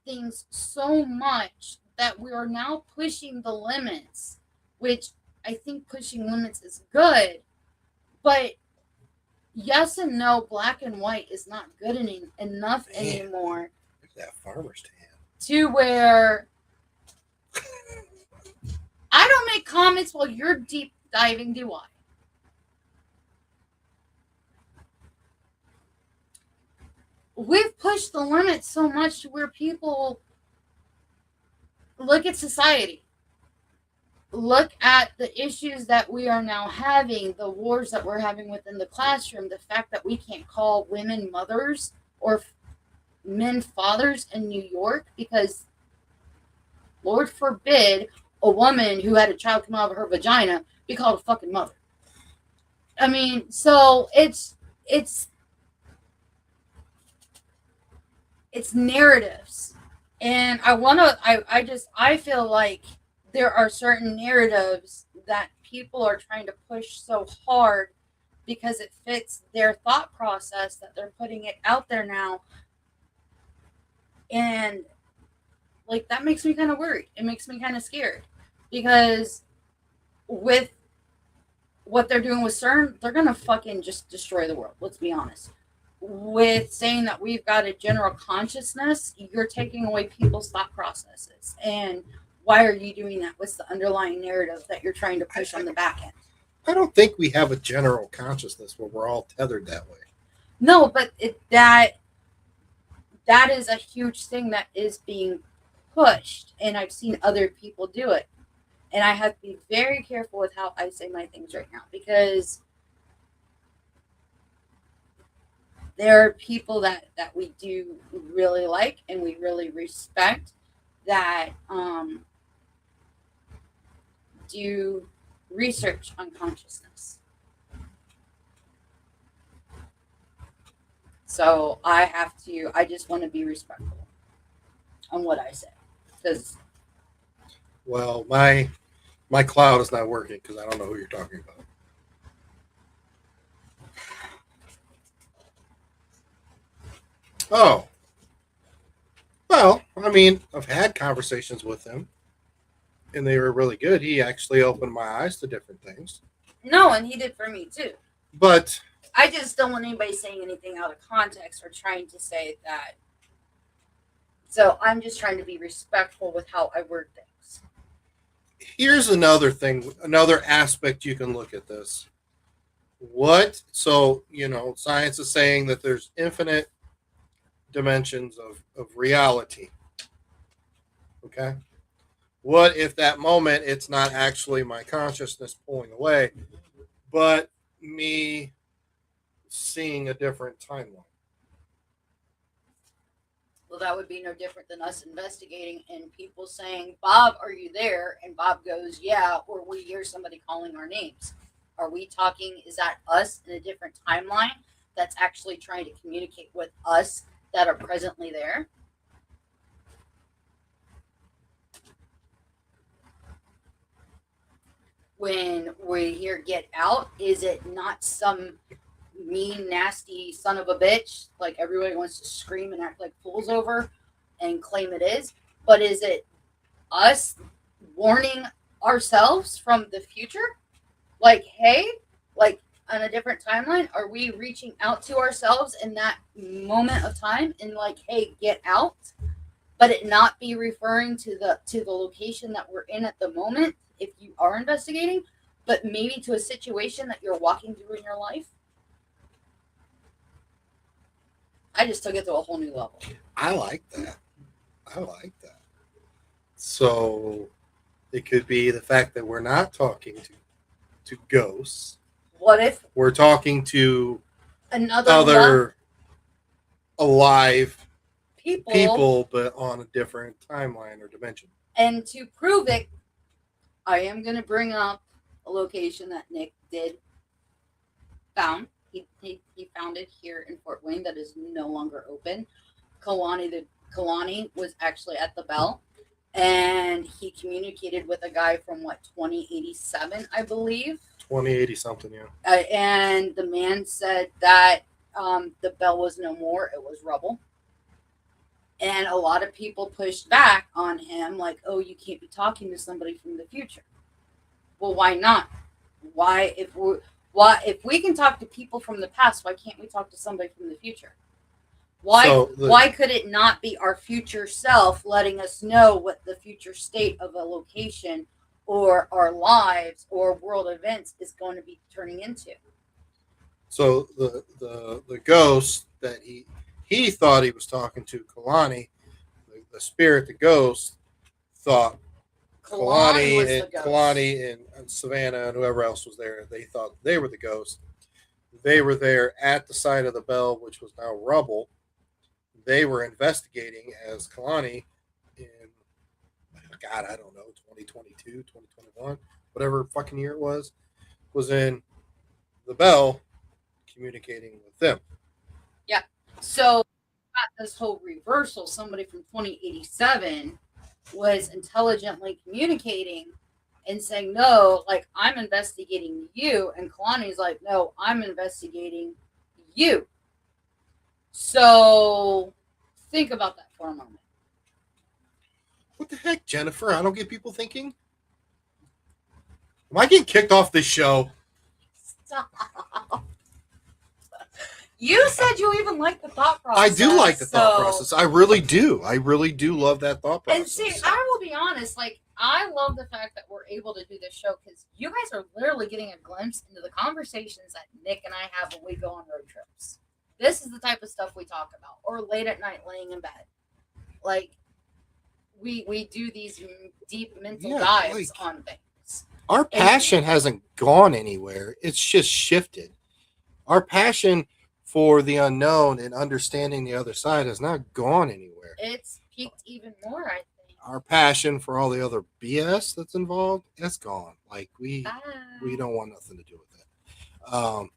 S2: things so much that we are now pushing the limits, which I think pushing limits is good, but yes and no, black and white is not good enough anymore.
S1: Look at that farmer's tan.
S2: To where I don't make comments while you're deep diving, do I? We've pushed the limits so much to where people look at society, look at the issues that we are now having, the wars that we're having within the classroom, the fact that we can't call women mothers or men fathers in New York because, Lord forbid, a woman who had a child come out of her vagina be called a fucking mother. I mean, so it's narratives, and I feel like there are certain narratives that people are trying to push so hard because it fits their thought process that they're putting it out there now, and like that makes me kind of worried. It makes me kind of scared because with what they're doing with CERN, they're gonna fucking just destroy the world. Let's be honest. With saying that we've got a general consciousness, you're taking away people's thought processes. And why are you doing that? What's the underlying narrative that you're trying to push on the back end?
S1: I don't think we have a general consciousness where we're all tethered that way.
S2: No, but that is a huge thing that is being pushed, and I've seen other people do it. And I have to be very careful with how I say my things right now, because there are people that we do really like and we really respect that do research on consciousness. So I just want to be respectful on what I say, because
S1: Well, my cloud is not working because I don't know who you're talking about. Oh, well, I mean, I've had conversations with him, and they were really good. He actually opened my eyes to different things.
S2: no, and he did for me too.
S1: But
S2: I just don't want anybody saying anything out of context or trying to say that. So I'm just trying to be respectful with how I word things.
S1: here's another thing, another aspect you can look at this. What? So, science is saying that there's infinite dimensions of reality. Okay. What if that moment it's not actually my consciousness pulling away, but me seeing a different timeline?
S2: Well, that would be no different than us investigating and people saying, Bob, are you there? And Bob goes, yeah, or we hear somebody calling our names. Are we talking, is that us in a different timeline that's actually trying to communicate with us that are presently there? When we hear get out, is it not some mean, nasty son of a bitch like everybody wants to scream and act like fools over and claim it is? But is it us warning ourselves from the future? Like, hey, like on a different timeline, are we reaching out to ourselves in that moment of time and like, hey, get out? But it not be referring to the location that we're in at the moment if you are investigating, but maybe to a situation that you're walking through in your life. I just took it to a whole new level.
S1: I like that. I like that. So it could be the fact that we're not talking to ghosts.
S2: What if
S1: We're talking to
S2: another
S1: other alive
S2: people,
S1: but on a different timeline or dimension.
S2: and to prove it, I am going to bring up a location that Nick did found. He found it here in Fort Wayne that is no longer open. Kalani was actually at the bell, and he communicated with a guy from 2087, I believe.
S1: 2080 something, yeah.
S2: And the man said that the bell was no more; it was rubble. And a lot of people pushed back on him, like, "Oh, you can't be talking to somebody from the future." Well, why not? Why, if we can talk to people from the past, why can't we talk to somebody from the future? Why could it not be our future self letting us know what the future state of a location or our lives or world events is going to be turning into?
S1: So the ghost that he thought he was talking to, Kalani, the spirit, the ghost, thought
S2: Kalani was the ghost.
S1: Kalani and Savannah and whoever else was there, they thought they were the ghost. They were there at the site of the bell, which was now rubble. They were investigating as Kalani in, God, I don't know, 2022, 2021, whatever fucking year it was in the bell communicating with them.
S2: Yeah. So this whole reversal, somebody from 2087 was intelligently communicating and saying, no, like, I'm investigating you. And Kalani's like, no, I'm investigating you. So think about that for a moment.
S1: What the heck, Jennifer? I don't get people thinking. Am I getting kicked off this show?
S2: Stop. You said you even like the thought process.
S1: I do like the thought process. I really do. I really do love that thought process.
S2: And see, I will be honest, like, I love the fact that we're able to do this show because you guys are literally getting a glimpse into the conversations that Nick and I have when we go on road trips. This is the type of stuff we talk about, or late at night laying in bed. Like, we do these deep mental
S1: Yeah,
S2: dives
S1: like-
S2: on things.
S1: Our passion hasn't gone anywhere. It's just shifted. Our passion for the unknown and understanding the other side has not gone anywhere.
S2: It's peaked even more, I think.
S1: Our passion for all the other BS that's involved, that's gone. Like we don't want nothing to do with it.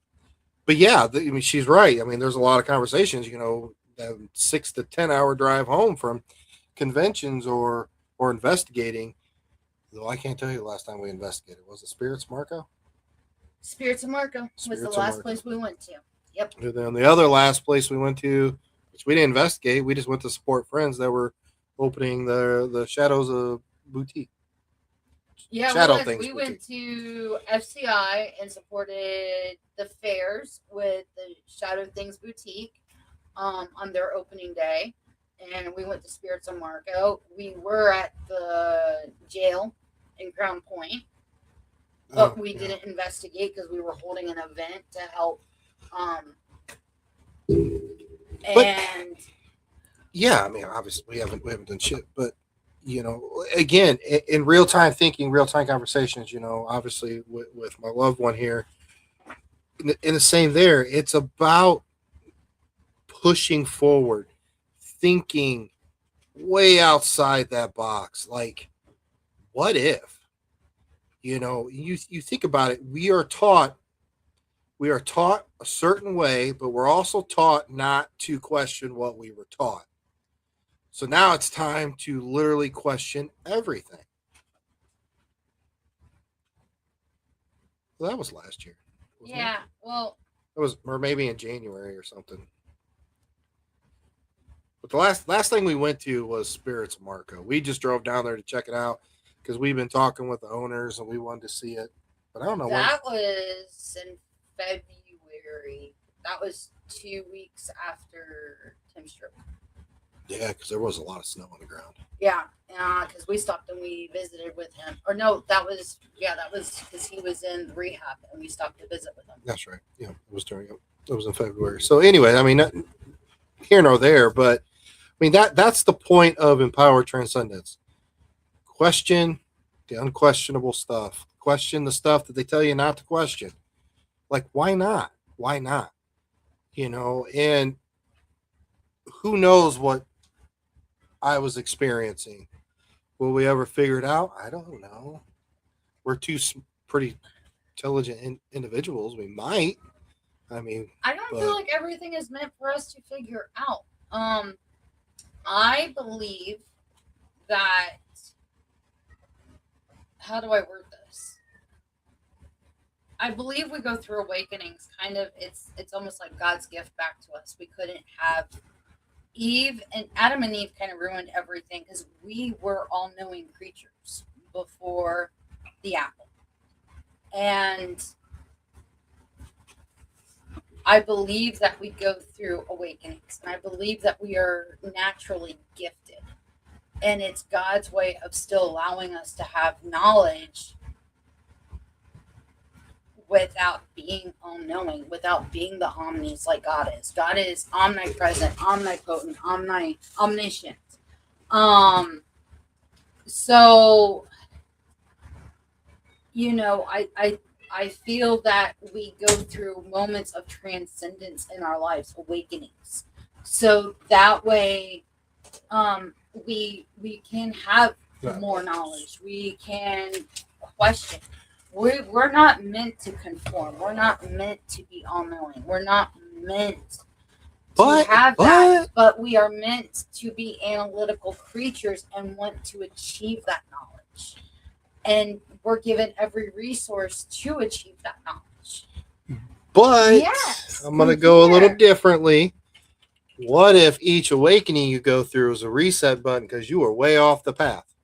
S1: But yeah, I mean, she's right. I mean, there's a lot of conversations, that 6 to 10 hour drive home from conventions or investigating. Though I can't tell you the last time we investigated. Was it Spirits Marco?
S2: Spirits of Marco was
S1: Spirits
S2: the
S1: of
S2: last
S1: Marco.
S2: place we went to. Yep.
S1: And then the other last place we went to, which we didn't investigate, we just went to support friends that were opening the Shadows of Boutique.
S2: Yeah,
S1: Shadow
S2: we
S1: Things
S2: went to FCI and supported the fairs with the Shadow Things Boutique on their opening day. And we went to Spirits of Marco. We were at the jail in Crown Point, but we didn't investigate because we were holding an event to help. And
S1: yeah, I mean, obviously we haven't done shit, but again, in real time thinking, real time conversations, obviously with my loved one here, in the same there, it's about pushing forward, thinking way outside that box. Like, what if? You think about it. We are taught a certain way, but we're also taught not to question what we were taught. So now it's time to literally question everything. Well, that was last year. wasn't it?
S2: yeah, well,
S1: It was, or maybe in January or something. But the last thing we went to was Spirits Marco. We just drove down there to check it out because we've been talking with the owners and we wanted to see it. But I don't know
S2: that was in February. That was 2 weeks after Tim's trip.
S1: Yeah, because there was a lot of snow on the ground.
S2: Yeah, because we stopped and we visited with him. Or no, that was because he was in rehab and we stopped to visit with him.
S1: That's right. Yeah, it was in February. So anyway, I mean, not here nor there, but I mean that's the point of Empowered Transcendence. Question the unquestionable stuff. Question the stuff that they tell you not to question. Like, why not? Why not? And who knows what I was experiencing. Will we ever figure it out? I don't know. We're two pretty intelligent individuals. We might. I mean,
S2: I don't feel like everything is meant for us to figure out. I believe that. How do I word this? I believe we go through awakenings. Kind of, it's almost like God's gift back to us. We couldn't have Adam and Eve kind of ruined everything because we were all-knowing creatures before the apple. And I believe that we go through awakenings, and I believe that we are naturally gifted. And it's God's way of still allowing us to have knowledge without being all-knowing, without being the omnis like God is. God is omnipresent, omnipotent, omniscient. So, I feel that we go through moments of transcendence in our lives, awakenings. So that way, we can have more knowledge. We can question. We're not meant to conform. We're not meant to be all-knowing. We're not meant to have that. But we are meant to be analytical creatures and want to achieve that knowledge. And we're given every resource to achieve that knowledge.
S1: But
S2: yes,
S1: I'm going to go a little differently. What if each awakening you go through is a reset button because you were way off the path?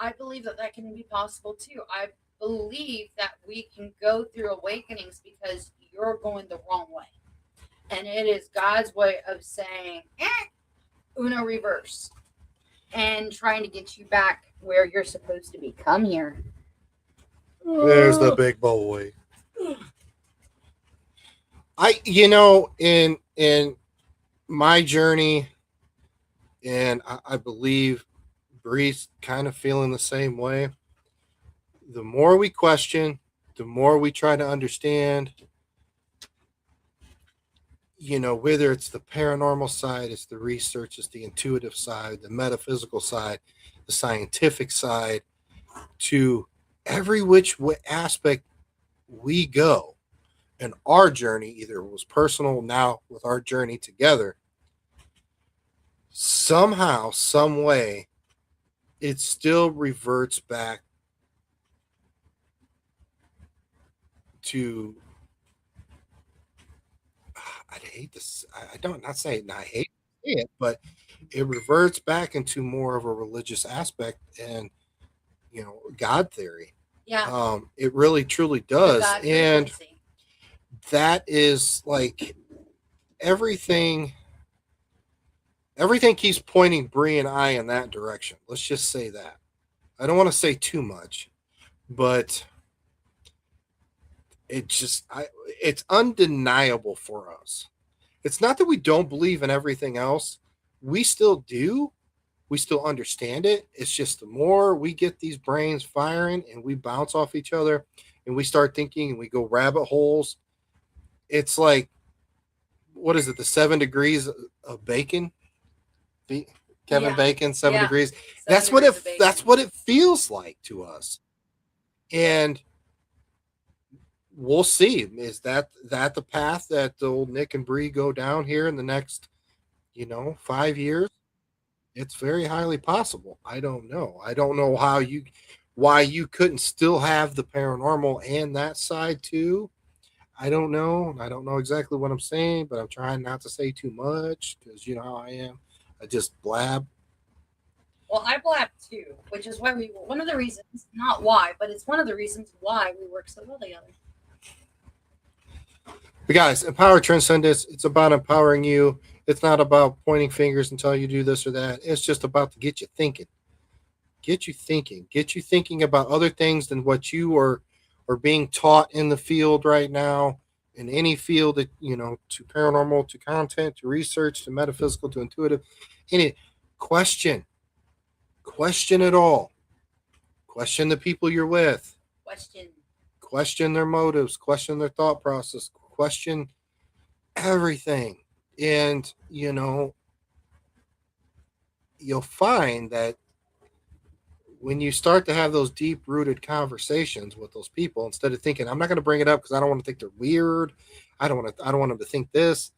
S2: I believe that can be possible too. I believe that we can go through awakenings because you're going the wrong way. And it is God's way of saying, Uno reverse. And trying to get you back where you're supposed to be. Come here.
S1: There's the big boy. In my journey, and I believe Bree's kind of feeling the same way. The more we question, the more we try to understand, whether it's the paranormal side, it's the research, it's the intuitive side, the metaphysical side, the scientific side, to every which aspect we go in our journey, either it was personal, now with our journey together, somehow, some way, it still reverts back to, I'd hate this. I don't not say it, I hate to say it, but it reverts back into more of a religious aspect and God theory.
S2: Yeah.
S1: It really truly
S2: The
S1: does.
S2: God
S1: And
S2: frequency.
S1: that is like everything keeps pointing Bree and I in that direction. Let's just say that. I don't want to say too much, but it's undeniable for us. It's not that we don't believe in everything else. We still do. We still understand it. It's just the more we get these brains firing and we bounce off each other and we start thinking and we go rabbit holes, it's like, what is it? The 7 degrees of bacon? Kevin
S2: Yeah.
S1: Bacon, 7 degrees.
S2: 7
S1: That's
S2: degrees of bacon.
S1: that's what it feels like to us. And we'll see. Is that the path that the old Nick and Bree go down here in the next, 5 years? It's very highly possible. I don't know. I don't know why you couldn't still have the paranormal and that side too. I don't know. I don't know exactly what I'm saying, but I'm trying not to say too much because you know how I am. I just blab.
S2: Well, I blab too, which is why one of the reasons, not why, but it's one of the reasons why we work so well together.
S1: But guys, Empower Transcendence, it's about empowering you. It's not about pointing fingers and telling you to do this or that. It's just about to get you thinking. Get you thinking about other things than what you are being taught in the field right now, in any field that, to paranormal, to content, to research, to metaphysical, to intuitive. Any question it all. Question the people you're with. Question their motives, question their thought process, question everything. And, you'll find that when you start to have those deep rooted conversations with those people, instead of thinking, I'm not going to bring it up because I don't want to think they're weird. I don't want them to think this.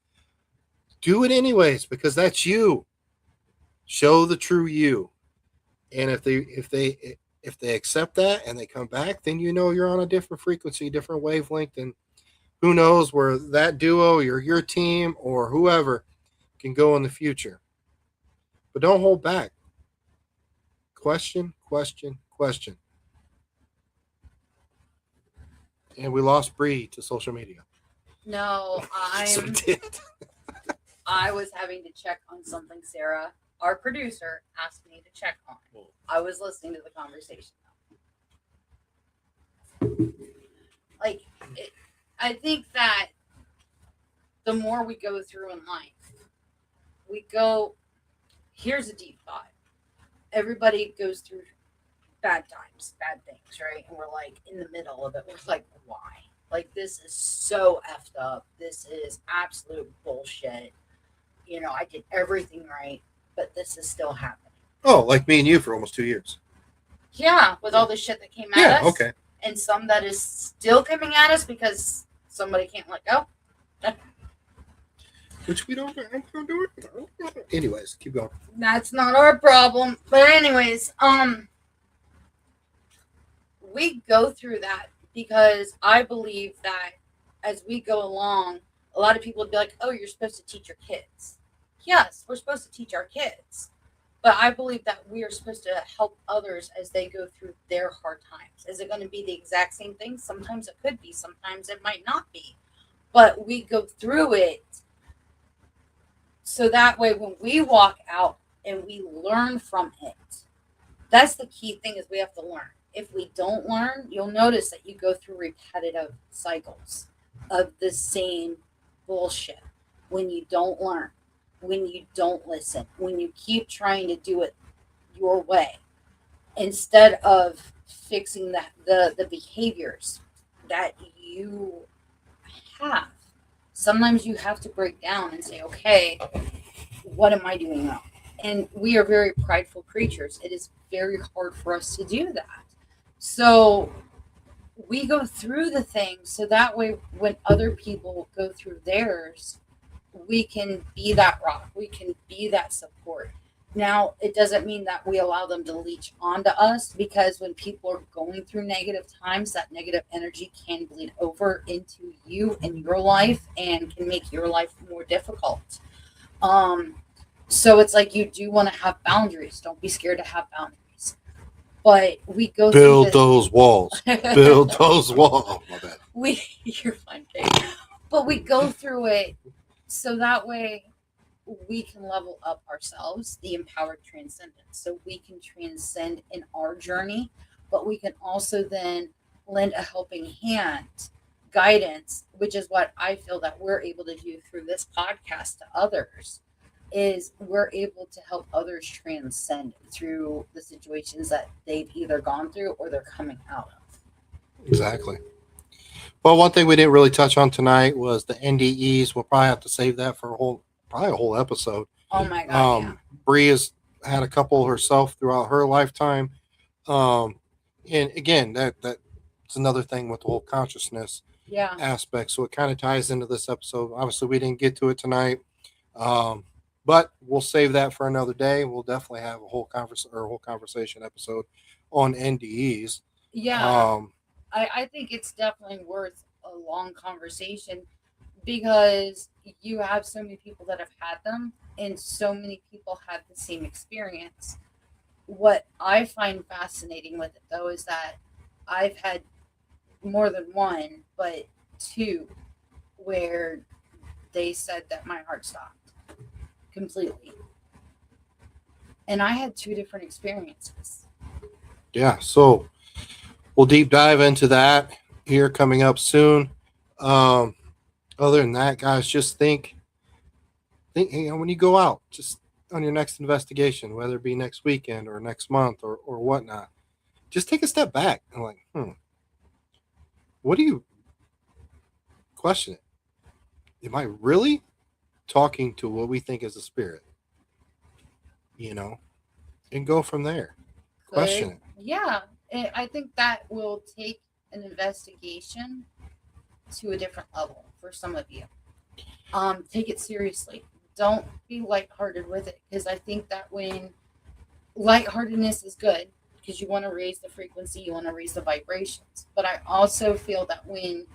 S1: Do it anyways, because that's you. Show the true you. And if they accept that and they come back, then you're on a different frequency, different wavelength, and who knows where that duo or your team or whoever can go in the future. But don't hold back. Question. And we lost Bree to social media.
S2: No,
S1: So we did.
S2: I was having to check on something Sarah, our producer, asked me to check on. I was listening to the conversation. I think that the more we go through in life, here's a deep thought. Everybody goes through bad times, bad things, right? And we're like in the middle of it. We're like, why? Like, this is so effed up. This is absolute bullshit. I did everything right, but this is still happening.
S1: Oh, like me and you for almost 2 years.
S2: Yeah, with all the shit that came at us.
S1: Yeah, okay.
S2: And some that is still coming at us because somebody can't let go.
S1: Which we don't do it. Anyways, keep going.
S2: That's not our problem. But anyways, we go through that because I believe that as we go along, a lot of people would be like, oh, you're supposed to teach your kids. Yes, we're supposed to teach our kids. But I believe that we are supposed to help others as they go through their hard times. Is it going to be the exact same thing? Sometimes it could be. Sometimes it might not be. But we go through it so that way when we walk out and we learn from it, that's the key thing is we have to learn. If we don't learn, you'll notice that you go through repetitive cycles of the same bullshit. When you don't learn, when you don't listen, when you keep trying to do it your way instead of fixing the behaviors that you have. Sometimes you have to break down and say, okay, what am I doing wrong? And we are very prideful creatures. It is very hard for us to do that. So we go through the things so that way when other people go through theirs, we can be that rock. We can be that support. Now, it doesn't mean that we allow them to leech onto us, because when people are going through negative times, that negative energy can bleed over into you and your life and can make your life more difficult. So it's like you do want to have boundaries. Don't be scared to have boundaries. But we go
S1: Build
S2: through
S1: those walls. Build those walls. Oh, my bad.
S2: you're fine, Dave. But we go through it so that way we can level up ourselves, the empowered transcendence, so we can transcend in our journey, but we can also then lend a helping hand, guidance, which is what I feel that we're able to do through this podcast to others, is we're able to help others transcend through the situations that they've either gone through or they're coming out of.
S1: Exactly. Well, one thing we didn't really touch on tonight was the NDEs. We'll probably have to save that for probably a whole episode.
S2: Oh my God, yeah.
S1: Bree has had a couple herself throughout her lifetime. And again, that's another thing with the whole consciousness
S2: Yeah.
S1: aspect. So it kind of ties into this episode. Obviously, we didn't get to it tonight. But we'll save that for another day. We'll definitely have a whole conversation episode on NDEs.
S2: Yeah. I think it's definitely worth a long conversation, because you have so many people that have had them and so many people have the same experience. What I find fascinating with it, though, is that I've had more than one, but two, where they said that my heart stopped completely. And I had two different experiences.
S1: Yeah, so we'll deep dive into that here coming up soon. Other than that, guys, just think, when you go out, just on your next investigation, whether it be next weekend or next month or whatnot, just take a step back and like, what do you question it? Am I really talking to what we think is a spirit? And go from there. Question it.
S2: Yeah, and I think that will take an investigation to a different level for some of you. Take it seriously. Don't be lighthearted with it, because I think that when lightheartedness is good, because you want to raise the frequency, you want to raise the vibrations. But I also feel that when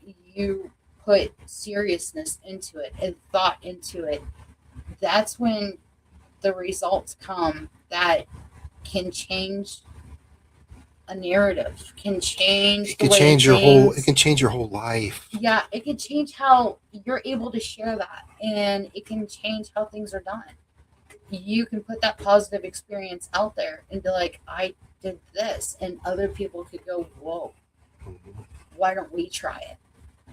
S2: you put seriousness into it and thought into it, that's when the results come that can change a narrative, can change
S1: It can change your whole life.
S2: Yeah, it can change how you're able to share that, and it can change how things are done. You can put that positive experience out there and be like, I did this, and other people could go, whoa, why don't we try it?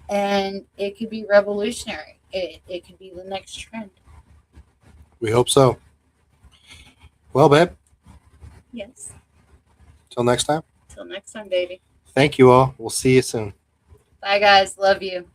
S2: And it could be revolutionary. It could be the next trend.
S1: We hope so. Well, babe,
S2: Yes.
S1: till next time.
S2: Till next time, baby.
S1: Thank you all. We'll see you soon.
S2: Bye, guys. Love you.